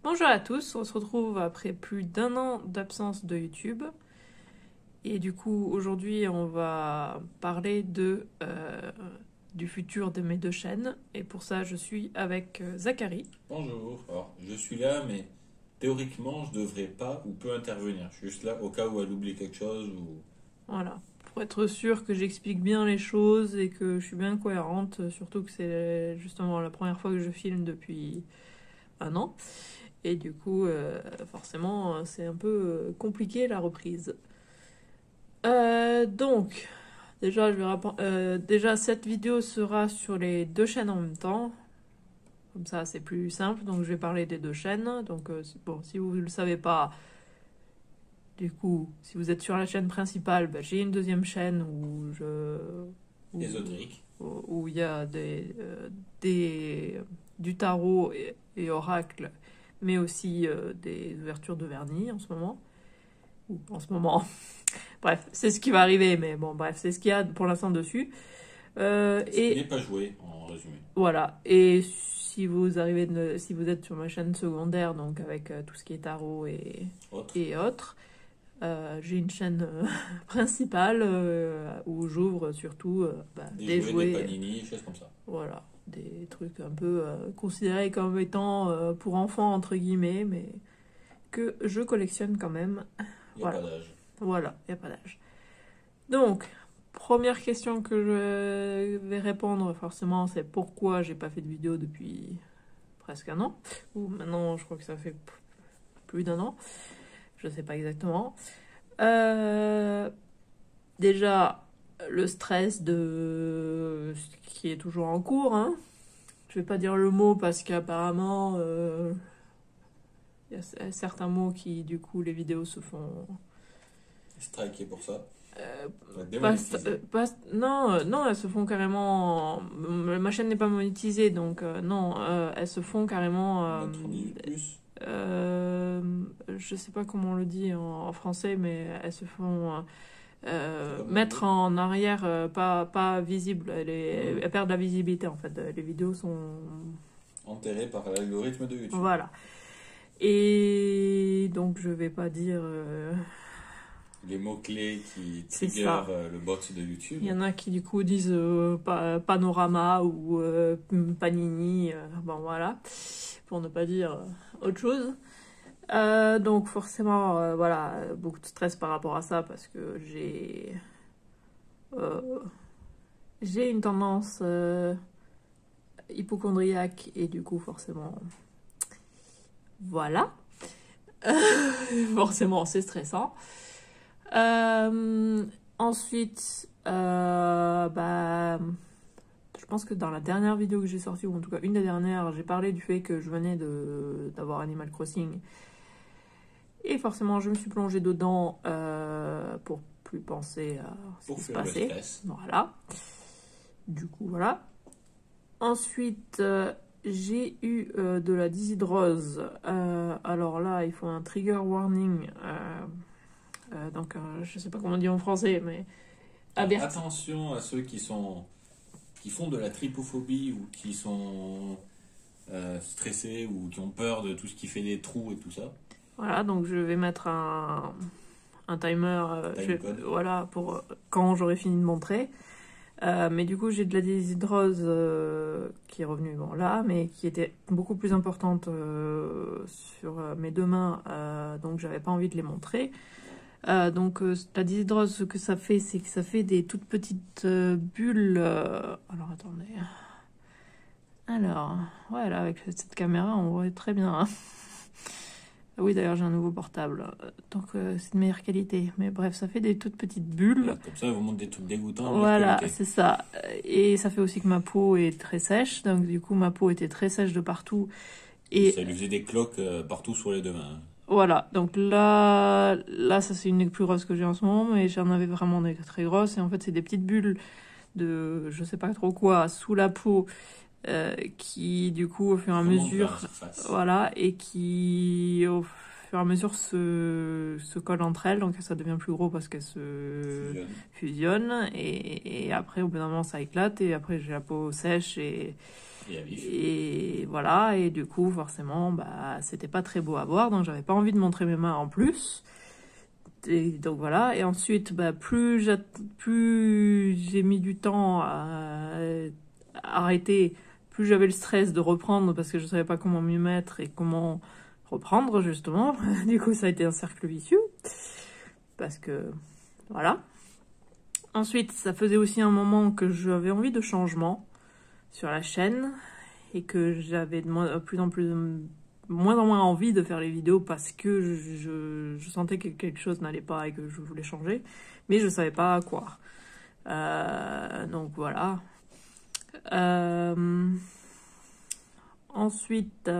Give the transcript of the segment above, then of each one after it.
Bonjour à tous, on se retrouve après plus d'un an d'absence de YouTube. Et du coup, aujourd'hui, on va parler du futur de mes deux chaînes. Et pour ça, je suis avec Zachary. Bonjour, alors je suis là, mais théoriquement je devrais pas ou peu intervenir. Je suis juste là au cas où elle oublie quelque chose ou. Voilà, pour être sûr que j'explique bien les choses et que je suis bien cohérente, surtout que c'est justement la première fois que je filme depuis un an. Et du coup, forcément, c'est un peu compliqué la reprise. Donc, déjà, cette vidéo sera sur les deux chaînes en même temps. Comme ça, c'est plus simple. Donc, je vais parler des deux chaînes. Donc, bon, si vous ne le savez pas, du coup, si vous êtes sur la chaîne principale, bah, j'ai une deuxième chaîne où, Ésotérique. où il y a du tarot et oracle, mais aussi des ouvertures de vernis en ce moment. Ou en ce moment. Bref, c'est ce qui va arriver, mais bon, bref, c'est ce qu'il y a pour l'instant dessus. Ce qui n'est Et pas joué en résumé. voilà. Et si vous êtes sur ma chaîne secondaire, donc avec tout ce qui est tarot Autre. et autres, j'ai une chaîne principale où j'ouvre surtout Des des jouets, des jouets, panini, choses comme ça. voilà, des trucs un peu considérés comme étant pour enfants entre guillemets, mais que je collectionne quand même. Il n'y a pas Voilà, d'âge. voilà, il n'y a pas d'âge. Donc, première question que je vais répondre forcément, c'est pourquoi j'ai pas fait de vidéo depuis presque un an. Ou maintenant, je crois que ça fait plus d'un an. Je sais pas exactement. Euh, Déjà, le stress de ce qui est toujours en cours. Hein. Je vais pas dire le mot parce qu'apparemment, il y a certains mots qui, du coup, les vidéos se font Striké pour ça. Euh, On va démonétiser. non, non, elles se font carrément. Ma chaîne n'est pas monétisée, donc non, elles se font carrément. Mettre 18 plus. Euh, je sais pas comment on le dit en français, mais elles se font C'est comme en mettre anglais. en arrière, pas visible. Hmm. Elles perdent la visibilité en fait. Les vidéos sont. Enterré par l'algorithme de YouTube. Voilà. Et donc je vais pas dire. Les mots-clés qui C'est trigger ça. le bot de Il YouTube. y en a qui du coup disent panorama ou panini, bon voilà, pour ne pas dire autre chose. Donc forcément, voilà, beaucoup de stress par rapport à ça parce que euh, j'ai une tendance hypochondriaque et du coup forcément, voilà, forcément c'est stressant. Euh, Ensuite, je pense que dans la dernière vidéo que j'ai sortie, ou en tout cas une des dernières, j'ai parlé du fait que je venais d'avoir Animal Crossing. Et forcément, je me suis plongée dedans pour plus penser à ce Pour qui se fuir le passait. stress. Voilà. Du coup, voilà. Ensuite, j'ai eu de la dishydrose. Alors là, il faut un trigger warning. Donc, je sais pas comment on dit en français, mais Alors, averti. attention à ceux qui font de la trypophobie ou qui sont stressés ou qui ont peur de tout ce qui fait des trous et tout ça. Voilà, donc je vais mettre un timer Timecode. voilà, pour quand j'aurai fini de montrer. Mais du coup, j'ai de la déshydrose qui est revenue bon, là, mais qui était beaucoup plus importante sur mes deux mains, donc j'avais pas envie de les montrer. Donc la déshydrose, ce que ça fait, c'est que ça fait des toutes petites bulles. Alors attendez. Alors, ouais, là, avec cette caméra, on voit très bien. Hein. Oui, d'ailleurs, j'ai un nouveau portable, donc c'est de meilleure qualité. Mais bref, ça fait des toutes petites bulles. Comme ça, vous montrent des trucs dégoûtants en meilleure Voilà, qualité. c'est ça. Et ça fait aussi que ma peau est très sèche. Donc, du coup, ma peau était très sèche de partout. Et Ça lui faisait des cloques partout sur les deux mains. voilà. Donc là, ça, c'est une des plus grosses que j'ai en ce moment. Mais j'en avais vraiment des très grosses. Et en fait, c'est des petites bulles de je sais pas trop quoi sous la peau qui, du coup, au fur et à Remonte vers mesure, la surface. voilà, et qui, au fur et à mesure, se collent entre elles. Donc, ça devient plus gros parce qu'elles se Fusionne. fusionnent. Et après, au bout d'un moment, ça éclate. Et après, j'ai la peau sèche. Et à vif. Et voilà, et du coup, forcément, bah, c'était pas très beau à voir, donc j'avais pas envie de montrer mes mains en plus. Et donc voilà, et ensuite, bah, plus j'ai mis du temps à arrêter, plus j'avais le stress de reprendre parce que je savais pas comment m'y mettre et comment reprendre justement. Du coup, ça a été un cercle vicieux parce que voilà. Ensuite, ça faisait aussi un moment que j'avais envie de changement sur la chaîne et que j'avais de plus en plus moins en moins envie de faire les vidéos parce que je sentais que quelque chose n'allait pas et que je voulais changer, mais je savais pas quoi. Donc voilà. Ensuite,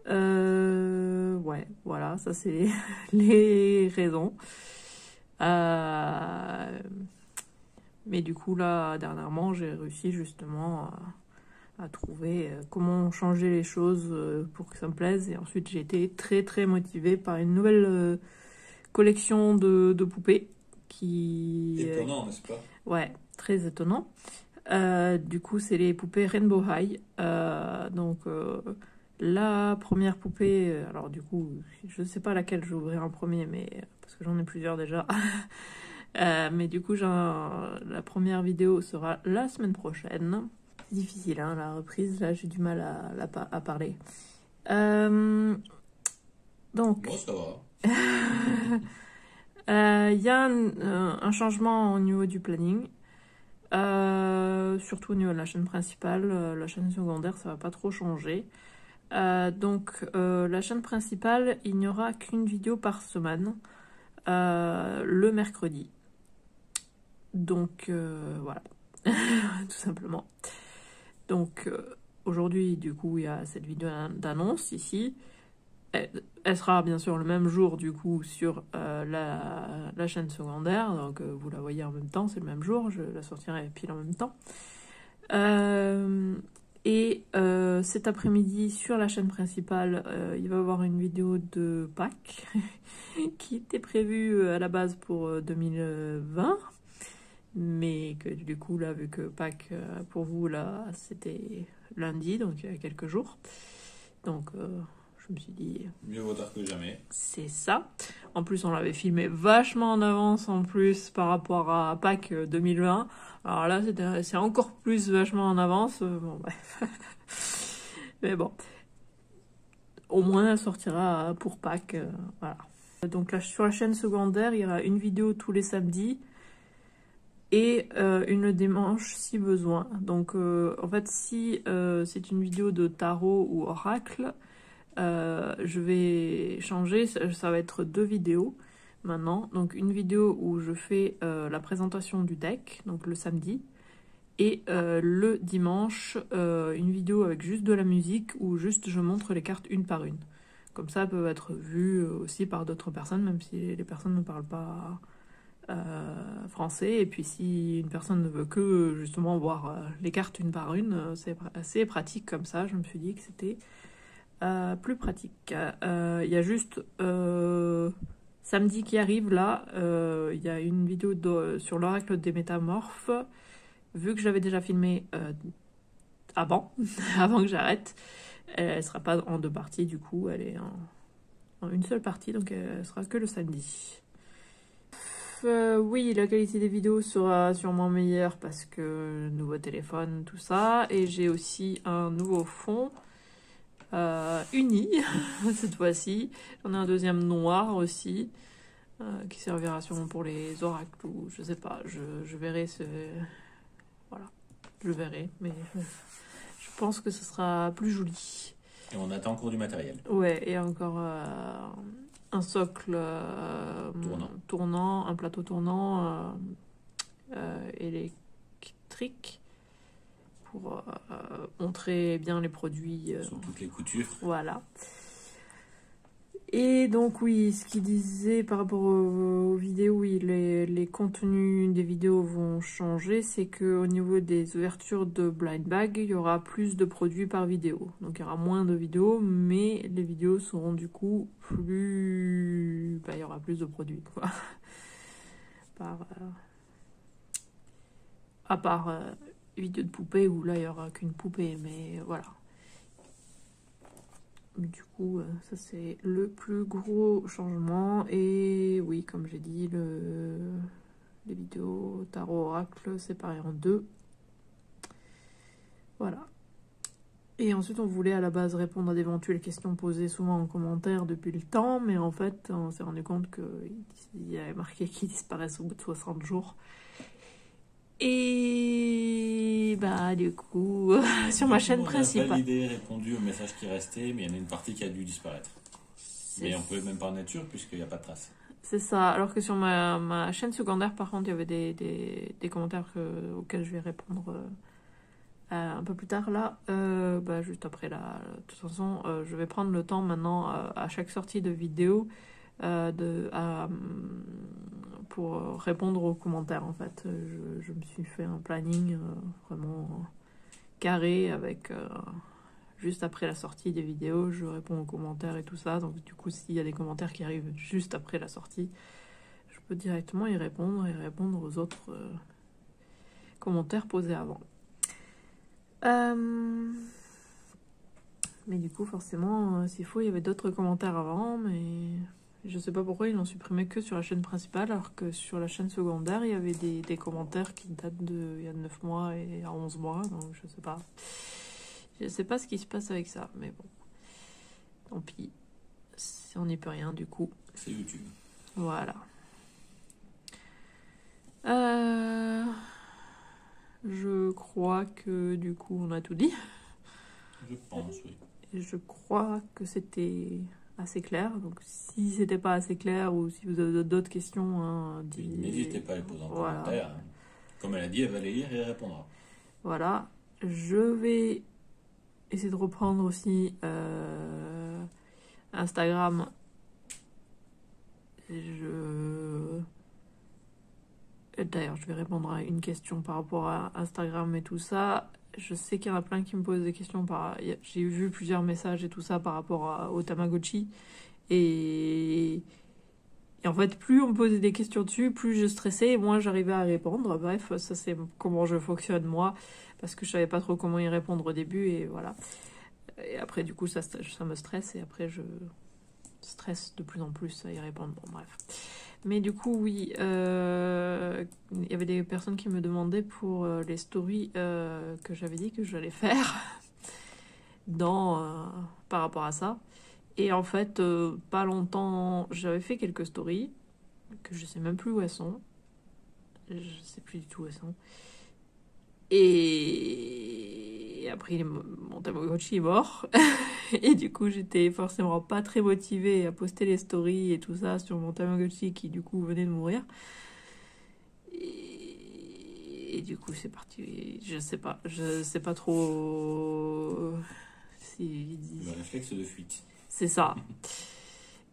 ouais, voilà, ça c'est les raisons. Mais du coup, là, dernièrement, j'ai réussi justement à trouver comment changer les choses pour que ça me plaise. Et ensuite, j'ai été très très motivée par une nouvelle collection de poupées qui... Étonnant, n'est-ce pas? Ouais, très étonnant. Du coup, c'est les poupées Rainbow High. Donc, la première poupée, alors du coup, je ne sais pas laquelle je vais ouvrir en premier, mais parce que j'en ai plusieurs déjà. Mais du coup, la première vidéo sera la semaine prochaine. C'est difficile, hein, la reprise, là, j'ai du mal à parler. Donc, Bon, ça va. il y a un changement au niveau du planning. Surtout au niveau de la chaîne principale, la chaîne secondaire ça va pas trop changer. Donc la chaîne principale, il n'y aura qu'une vidéo par semaine, le mercredi. Donc voilà, tout simplement. Donc aujourd'hui du coup il y a cette vidéo d'annonce ici. Elle sera bien sûr le même jour du coup sur la chaîne secondaire, donc vous la voyez en même temps, c'est le même jour, je la sortirai pile en même temps. Et cet après-midi sur la chaîne principale, il va y avoir une vidéo de Pâques qui était prévue à la base pour 2020, mais que du coup là vu que Pâques pour vous là c'était lundi, donc il y a quelques jours, donc je me suis dit... Mieux vaut tard que jamais. C'est ça. En plus, on l'avait filmé vachement en avance en plus par rapport à Pâques 2020. Alors là, c'est encore plus vachement en avance. Bon, bref. Mais bon. Au moins, elle sortira pour Pâques. Voilà. Donc là, sur la chaîne secondaire, il y aura une vidéo tous les samedis et une le dimanche si besoin. Donc en fait, si c'est une vidéo de tarot ou oracle, je vais changer, ça va être 2 vidéos maintenant. Donc une vidéo où je fais la présentation du deck, donc le samedi, et le dimanche, une vidéo avec juste de la musique où juste je montre les cartes une par une. Comme ça, elles peuvent être vues aussi par d'autres personnes, même si les personnes ne parlent pas français. Et puis si une personne ne veut que justement voir les cartes une par une, c'est assez pratique comme ça. Je me suis dit que c'était plus pratique. Il y a juste samedi qui arrive là, il y a une vidéo sur l'oracle des métamorphes. Vu que je l'avais déjà filmé avant, avant que j'arrête, elle sera pas en 2 parties du coup, elle est en une seule partie, donc elle sera que le samedi. Oui, la qualité des vidéos sera sûrement meilleure parce que nouveau téléphone, tout ça, et j'ai aussi un nouveau fond. Uni cette fois-ci. J'en ai un deuxième noir aussi qui servira sûrement pour les oracles ou je sais pas, je verrai voilà, je verrai, mais je pense que ce sera plus joli. Et on attend encore du matériel. Ouais, et encore un socle tournant, un plateau tournant électrique pour montrer bien les produits. Sur toutes les coutures. Voilà. Et donc oui, ce qu'il disait par rapport aux vidéos, oui, les contenus des vidéos vont changer, c'est qu'au niveau des ouvertures de blind bag, il y aura plus de produits par vidéo. Donc il y aura moins de vidéos, mais les vidéos seront du coup plus... Bah, il y aura plus de produits, quoi. À part vidéo de poupée où là il n'y aura qu'une poupée, mais voilà. Du coup, ça c'est le plus gros changement. Et oui, comme j'ai dit, les vidéos tarot oracle séparées en deux. Voilà. Et ensuite, on voulait à la base répondre à d'éventuelles questions posées souvent en commentaire depuis le temps, mais en fait, on s'est rendu compte qu'il y avait marqué qu'ils disparaissent au bout de 60 jours. Et bah du coup, sur ma chaîne principale. On a validé, répondu aux messages qui restaient, mais il y en a une partie qui a dû disparaître. Mais on pouvait même par nature, puisqu'il n'y a pas de traces. C'est ça, alors que sur ma chaîne secondaire, par contre, il y avait des commentaires auxquels je vais répondre un peu plus tard. Là, juste après, là, de toute façon, je vais prendre le temps maintenant, à chaque sortie de vidéo, pour répondre aux commentaires, en fait. Je me suis fait un planning vraiment carré avec... juste après la sortie des vidéos, je réponds aux commentaires et tout ça. Donc du coup, s'il y a des commentaires qui arrivent juste après la sortie, je peux directement y répondre et répondre aux autres commentaires posés avant. Mais du coup, forcément, s'il faut, il y avait d'autres commentaires avant, mais je sais pas pourquoi ils l'ont supprimé que sur la chaîne principale, alors que sur la chaîne secondaire, il y avait des commentaires qui datent il y a 9 mois et à 11 mois, donc je sais pas. Je sais pas ce qui se passe avec ça, mais bon. Tant pis. On n'y peut rien, du coup. C'est YouTube. Voilà. Je crois que, du coup, on a tout dit. Je pense, oui. Et je crois que c'était assez clair. Donc, si c'était pas assez clair ou si vous avez d'autres questions, hein, n'hésitez pas à les poser en commentaire. Comme elle a dit, elle va les lire et elle répondra. Voilà. Je vais essayer de reprendre aussi Instagram. D'ailleurs, je vais répondre à une question par rapport à Instagram et tout ça. Je sais qu'il y en a plein qui me posent des questions. J'ai vu plusieurs messages et tout ça par rapport au Tamagotchi. Et en fait, plus on me posait des questions dessus, plus je stressais et moins j'arrivais à répondre. Bref, ça c'est comment je fonctionne moi. Parce que je savais pas trop comment y répondre au début et voilà. Et après, du coup, ça me stresse et après, je stresse de plus en plus à y répondre. Bon, bref. Mais du coup, oui, il y avait des personnes qui me demandaient pour les stories que j'avais dit que j'allais faire par rapport à ça. Et en fait, pas longtemps, j'avais fait quelques stories que je sais même plus où elles sont. Je sais plus du tout où elles sont. Et après, mon Tamagotchi est mort. Et du coup, j'étais forcément pas très motivée à poster les stories et tout ça sur mon Tamagotchi qui, du coup, venait de mourir. Et du coup, c'est parti. Je sais pas trop si... Le réflexe de fuite. C'est ça.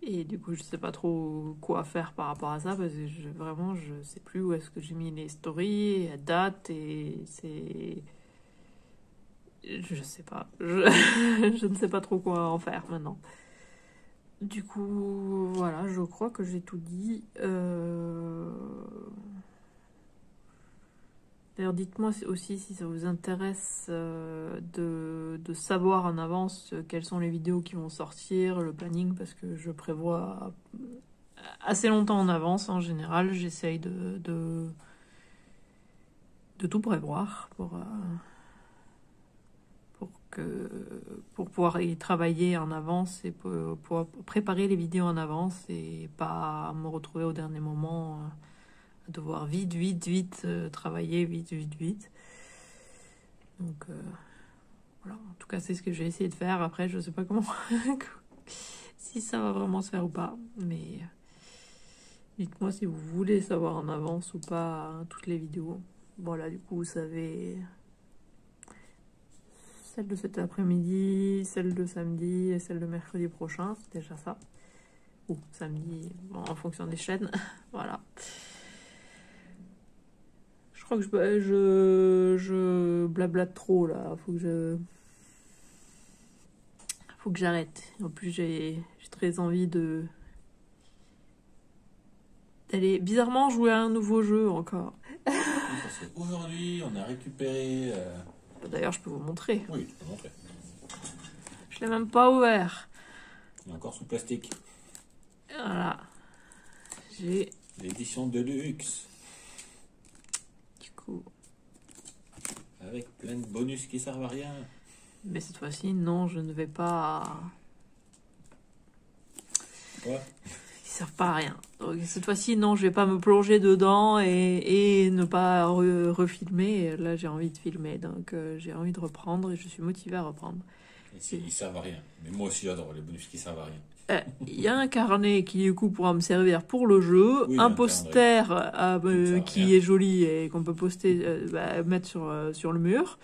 Et du coup, je sais pas trop quoi faire par rapport à ça parce que je sais plus où est-ce que j'ai mis les stories, à date, et c'est... Je sais pas. Je ne sais pas trop quoi en faire maintenant. Du coup, voilà, je crois que j'ai tout dit. D'ailleurs, dites-moi aussi si ça vous intéresse de savoir en avance quelles sont les vidéos qui vont sortir, le planning, parce que je prévois assez longtemps en avance en général. J'essaye de tout prévoir pour pouvoir y travailler en avance et pour préparer les vidéos en avance et pas me retrouver au dernier moment à devoir vite travailler vite. Donc voilà, en tout cas c'est ce que j'ai essayé de faire. Après je sais pas comment si ça va vraiment se faire ou pas, mais dites-moi si vous voulez savoir en avance ou pas toutes les vidéos. Voilà, du coup vous savez celle de cet après-midi, celle de samedi et celle de mercredi prochain, c'est déjà ça. Ou samedi, bon, en fonction des chaînes. Voilà. Je crois que je blablate trop là. Faut que j'arrête. En plus, j'ai très envie d'aller bizarrement jouer à un nouveau jeu encore. parce qu'aujourd'hui, on a récupéré... D'ailleurs, je peux vous montrer. Oui, tu peux montrer. Je l'ai même pas ouvert. Il est encore sous plastique. Voilà. J'ai... L'édition de luxe. Du coup... Avec plein de bonus qui servent à rien. Mais cette fois-ci, non, je ne vais pas... Quoi? Ils servent pas à rien. Donc cette fois-ci, non, je vais pas me plonger dedans et ne pas refilmer. Là, j'ai envie de filmer, donc j'ai envie de reprendre et je suis motivée à reprendre. Ils servent à rien. Mais moi aussi, j'adore les bonus qui servent à rien. Il y a un carnet qui, du coup, pourra me servir pour le jeu. Oui, un un poster qui rien. est joli et qu'on peut poster, mettre sur le mur.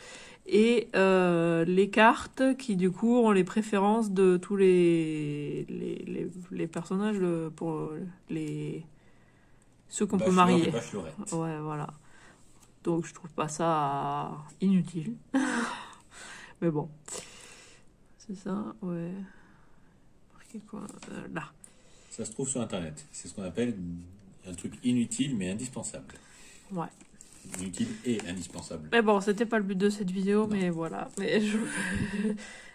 Et les cartes qui, du coup, ont les préférences de tous les personnages pour ceux qu'on peut Bachelor et marier. bachelorettes. Ouais, voilà. Donc, je trouve pas ça inutile. Mais bon. C'est ça, ouais. Marqué quoi là. Ça se trouve sur Internet. C'est ce qu'on appelle un truc inutile mais indispensable. Ouais. Inutile et indispensable. Mais bon, c'était pas le but de cette vidéo, Non. mais voilà. Mais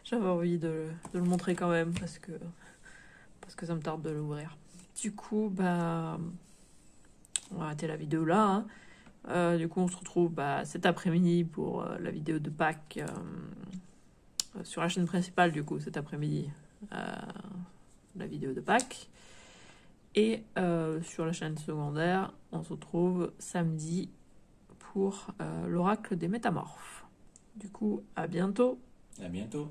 j'avais envie de le montrer quand même parce que ça me tarde de l'ouvrir. Du coup, bah, on va arrêter la vidéo là. Hein. Du coup, on se retrouve cet après-midi pour la vidéo de Pâques sur la chaîne principale. Du coup, cet après-midi, la vidéo de Pâques. Et sur la chaîne secondaire, on se retrouve samedi pour l'oracle des métamorphes. Du coup, à bientôt. À bientôt.